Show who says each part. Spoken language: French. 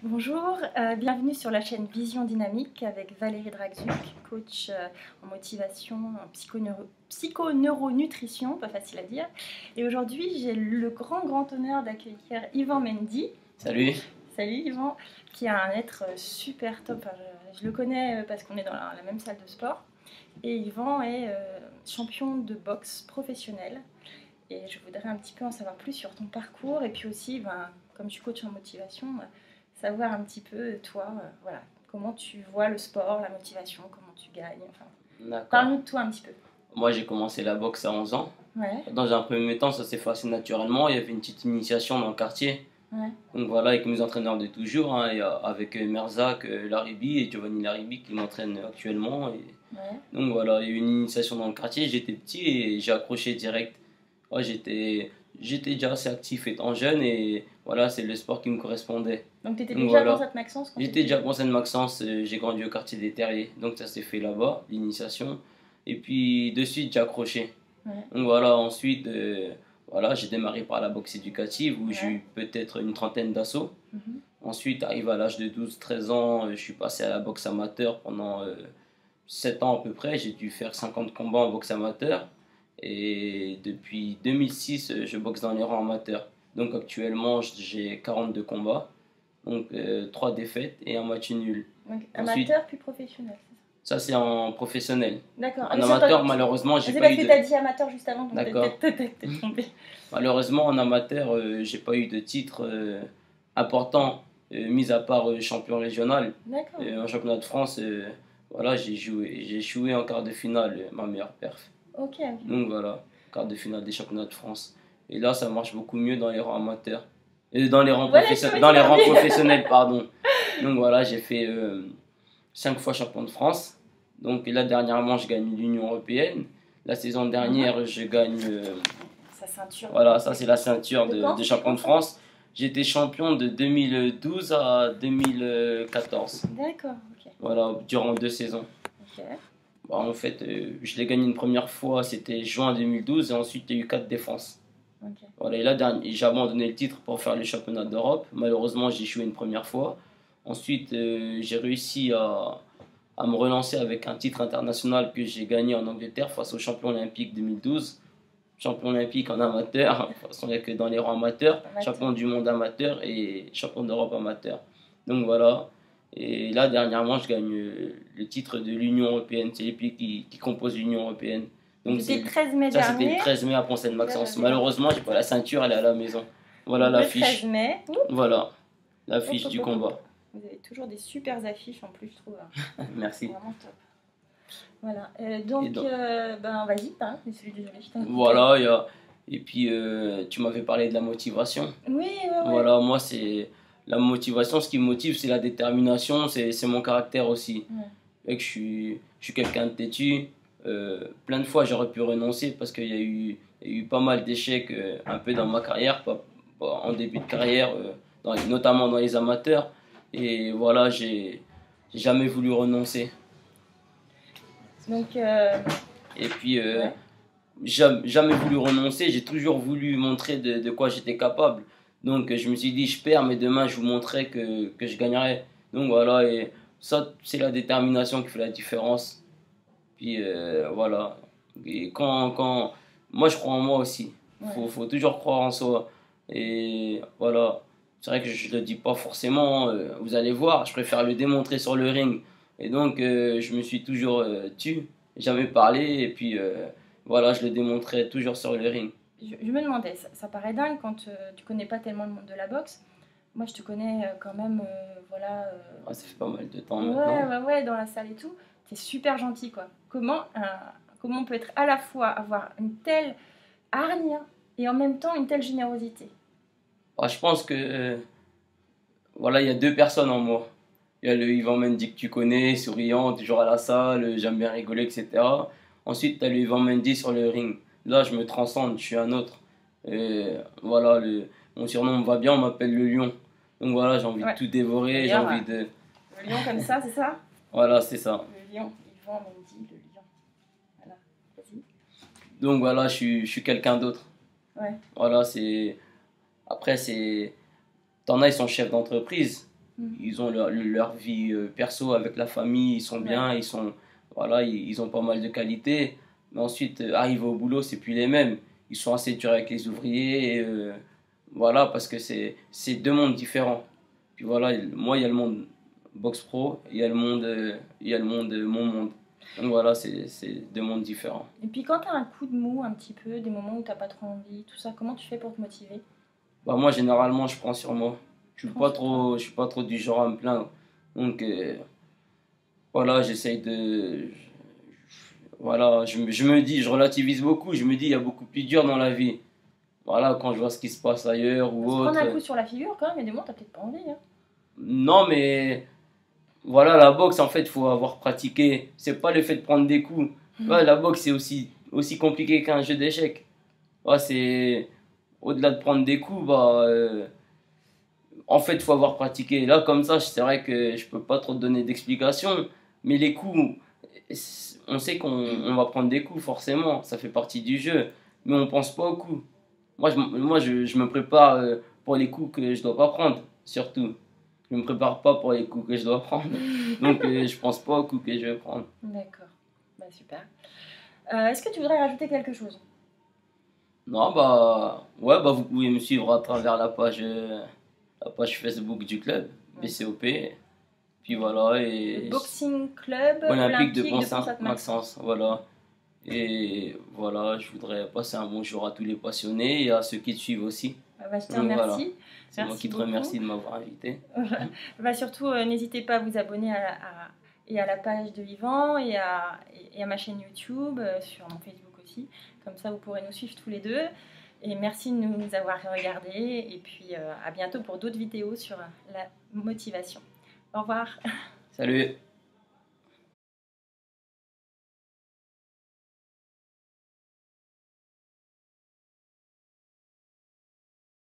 Speaker 1: Bonjour, bienvenue sur la chaîne Vision Dynamique avec Valérie Dragzuc, coach en motivation, en psychoneuronutrition, pas facile à dire. Et aujourd'hui, j'ai le grand honneur d'accueillir Yvan Mendy.
Speaker 2: Salut.
Speaker 1: Salut Yvan, qui est un être super top. Enfin, je le connais parce qu'on est dans la même salle de sport. Et Yvan est champion de boxe professionnel. Et je voudrais un petit peu en savoir plus sur ton parcours et puis aussi, comme je suis coach en motivation, savoir un petit peu, toi, voilà, comment tu vois le sport, la motivation, comment tu gagnes, enfin,
Speaker 2: D'accord.
Speaker 1: parle-nous de toi un petit peu.
Speaker 2: Moi, j'ai commencé la boxe à 11 ans.
Speaker 1: Ouais,
Speaker 2: Dans un premier temps, ça s'est fait assez naturellement. Il y avait une petite initiation dans le quartier.
Speaker 1: ouais,
Speaker 2: Donc voilà, avec mes entraîneurs de toujours, hein, et avec Merzak Laribi et Giovanni Laribi qui m'entraînent actuellement.
Speaker 1: ouais.
Speaker 2: Donc voilà, il y a eu une initiation dans le quartier. J'étais petit et j'ai accroché direct. Ouais, j'étais déjà assez actif étant jeune et voilà, c'est le sport qui me correspondait.
Speaker 1: Donc tu étais
Speaker 2: Donc
Speaker 1: déjà
Speaker 2: voilà.
Speaker 1: dans cette Maxence quand
Speaker 2: J'étais déjà à Sainte-Maxence, j'ai grandi au quartier des Terriers, donc ça s'est fait là-bas, l'initiation. Et puis de suite, j'ai accroché.
Speaker 1: Ouais.
Speaker 2: Donc voilà, ensuite, voilà, j'ai démarré par la boxe éducative où j'ai
Speaker 1: Ouais.
Speaker 2: eu peut-être une trentaine d'assauts.
Speaker 1: Mhm.
Speaker 2: Ensuite, arrivé à l'âge de 12-13 ans, je suis passé à la boxe amateur pendant 7 ans à peu près. J'ai dû faire 50 combats en boxe amateur. Et depuis 2006, je boxe dans les rangs amateurs. Donc actuellement, j'ai 42 combats. Donc 3 défaites et un match nul.
Speaker 1: Donc
Speaker 2: Ensuite,
Speaker 1: amateur puis professionnel, c'est ça?
Speaker 2: ça c'est en professionnel.
Speaker 1: D'accord.
Speaker 2: En amateur, malheureusement, j'ai
Speaker 1: C'est
Speaker 2: pas
Speaker 1: parce
Speaker 2: eu
Speaker 1: que
Speaker 2: de...
Speaker 1: tu as dit amateur juste avant, donc
Speaker 2: D'accord.
Speaker 1: t'es trompé.
Speaker 2: Malheureusement, en amateur, j'ai pas eu de titre important, mis à part champion régional.
Speaker 1: D'accord.
Speaker 2: En championnat de France, voilà, j'ai échoué en quart de finale, ma meilleure perf.
Speaker 1: Ok, ok.
Speaker 2: Donc voilà, quart de finale des championnats de France. Et là, ça marche beaucoup mieux dans les rangs amateurs. Et dans les rangs,
Speaker 1: Voilà,
Speaker 2: dans les rangs
Speaker 1: tu m'as dit.
Speaker 2: professionnels, pardon. Donc voilà, j'ai fait 5 fois champion de France. Donc là, dernièrement, je gagne l'Union européenne. La saison dernière, je gagne.
Speaker 1: Sa ceinture.
Speaker 2: Voilà, ça c'est la ceinture
Speaker 1: De quand
Speaker 2: de champion de France. J'étais champion de 2012 à 2014.
Speaker 1: D'accord, ok.
Speaker 2: Voilà, durant 2 saisons.
Speaker 1: Ok.
Speaker 2: Bah, en fait, je l'ai gagné une première fois, c'était juin 2012, et ensuite il y a eu 4 défenses.
Speaker 1: Ok.
Speaker 2: Voilà, et là, j'ai abandonné le titre pour faire les championnats d'Europe. Malheureusement, j'ai échoué une première fois. Ensuite, j'ai réussi à me relancer avec un titre international que j'ai gagné en Angleterre face au champion olympique 2012. Champion olympique en amateur, de toute façon, il n'y a que dans les rangs amateurs. Champion du monde amateur et champion d'Europe amateur. Donc voilà. Et là, dernièrement, je gagne le titre de l'Union européenne. C'est les pays qui composent l'Union européenne. Donc
Speaker 1: C'était le 13 mai
Speaker 2: ça, c'était
Speaker 1: dernier.
Speaker 2: le 13 mai à Pont-Sainte-Maxence.
Speaker 1: Voilà.
Speaker 2: Malheureusement, j'ai pas la ceinture, elle est à la maison. Voilà
Speaker 1: Le 13
Speaker 2: l'affiche.
Speaker 1: mai.
Speaker 2: Voilà l'affiche du combat.
Speaker 1: Vous avez toujours des super affiches en plus, je trouve.
Speaker 2: Merci.
Speaker 1: Vraiment top. Voilà. Donc, vas-y, parle. Je suis désolée, je t'ai
Speaker 2: Voilà, et puis tu m'avais parlé de la motivation.
Speaker 1: Oui, ouais.
Speaker 2: Voilà, moi, c'est la motivation, ce qui me motive, c'est la détermination, c'est mon caractère aussi.
Speaker 1: Ouais.
Speaker 2: Et que je suis quelqu'un de têtu. Plein de fois, j'aurais pu renoncer parce qu'il y a eu pas mal d'échecs un peu dans ma carrière, pas en début de carrière, notamment dans les amateurs. Et voilà, j'ai jamais voulu renoncer.
Speaker 1: Donc,
Speaker 2: Et puis,
Speaker 1: ouais.
Speaker 2: jamais voulu renoncer, j'ai toujours voulu montrer de quoi j'étais capable. Donc je me suis dit, je perds, mais demain je vous montrerai que je gagnerai. Donc voilà, et ça, c'est la détermination qui fait la différence. Puis voilà. Et moi, je crois en moi aussi. Faut toujours croire en soi. Et voilà. C'est vrai que je le dis pas forcément, vous allez voir, je préfère le démontrer sur le ring. Et donc, je me suis toujours tu, jamais parlé, et puis voilà, je le démontrais toujours sur le ring.
Speaker 1: Je me demandais, ça paraît dingue quand tu connais pas tellement le monde de la boxe. Moi, je te connais quand même, voilà.
Speaker 2: Ah, ça fait pas mal de temps maintenant.
Speaker 1: Ouais, dans la salle et tout. T'es super gentil, quoi. Comment on peut être à la fois avoir une telle hargne et en même temps une telle générosité?
Speaker 2: Ah, je pense que voilà, il y a deux personnes en moi. Il y a le Yvan Mendy que tu connais, souriant, toujours à la salle, j'aime bien rigoler, etc. Ensuite, tu as le Yvan Mendy sur le ring. Là, je me transcende, je suis un autre. Et voilà, mon surnom me va bien, on m'appelle le lion. Donc voilà, j'ai envie de tout dévorer, j'ai envie de...
Speaker 1: Le lion comme ça, c'est ça?
Speaker 2: Voilà, c'est ça.
Speaker 1: Le lion, Yvan Mendy, le lion. Voilà, vas-y.
Speaker 2: Donc voilà, je suis quelqu'un d'autre.
Speaker 1: Ouais.
Speaker 2: Voilà, c'est... Après, c'est... T'en as, ils sont chefs d'entreprise. Ils ont leur vie perso avec la famille, ils sont bien, voilà, ils ont pas mal de qualités. Mais ensuite, arriver au boulot, c'est plus les mêmes. Ils sont assez durs avec les ouvriers, voilà, parce que c'est deux mondes différents. Puis voilà, moi, il y a le monde boxe pro, il y a le monde, mon monde. Donc voilà, c'est deux mondes différents.
Speaker 1: Et puis quand tu as un coup de mou un petit peu, des moments où tu n'as pas trop envie, tout ça, comment tu fais pour te motiver?
Speaker 2: Bah, moi, généralement, je prends sur moi. Je suis pas trop du genre à me plaindre. Donc voilà, voilà, je me dis, je relativise beaucoup, je me dis, il y a beaucoup plus dur dans la vie. Voilà, quand je vois ce qui se passe ailleurs ou
Speaker 1: Se
Speaker 2: autre.
Speaker 1: prendre un coup sur la figure quand même, il y a des moments, tu n'as peut-être pas envie. Hein.
Speaker 2: Non, mais voilà, la boxe, en fait, il faut avoir pratiqué. C'est pas le fait de prendre des coups. Ouais, la boxe, c'est aussi compliqué qu'un jeu d'échecs. Ouais, c'est au-delà de prendre des coups, bah, en fait, il faut avoir pratiqué. Là, comme ça, c'est vrai que je peux pas trop te donner d'explications, mais les coups, on sait qu'on va prendre des coups, forcément, ça fait partie du jeu, mais on pense pas aux coups. Je me prépare pour les coups que je dois pas prendre, surtout. Je me prépare pas pour les coups que je dois prendre, donc je pense pas aux coups que je vais prendre.
Speaker 1: D'accord, bah, super. Est-ce que tu voudrais rajouter quelque chose?
Speaker 2: Non, bah, ouais, bah, vous pouvez me suivre à travers la page Facebook du club, BCOP. Puis voilà,
Speaker 1: Le
Speaker 2: et
Speaker 1: Boxing Club
Speaker 2: Olympique de
Speaker 1: Olympique de Pont-Sainte-Maxence.
Speaker 2: Pont-Maxence, voilà. Et voilà, je voudrais passer un bonjour à tous les passionnés et à ceux qui te suivent aussi.
Speaker 1: Bah, je te
Speaker 2: Donc voilà,
Speaker 1: remercie.
Speaker 2: c'est moi qui te remercie de m'avoir invité.
Speaker 1: Bah, surtout, n'hésitez pas à vous abonner et à la page de Yvan et à ma chaîne YouTube, sur mon Facebook aussi. Comme ça, vous pourrez nous suivre tous les deux. Et merci de nous avoir regardés. Et puis, à bientôt pour d'autres vidéos sur la motivation. Au revoir.
Speaker 2: Salut!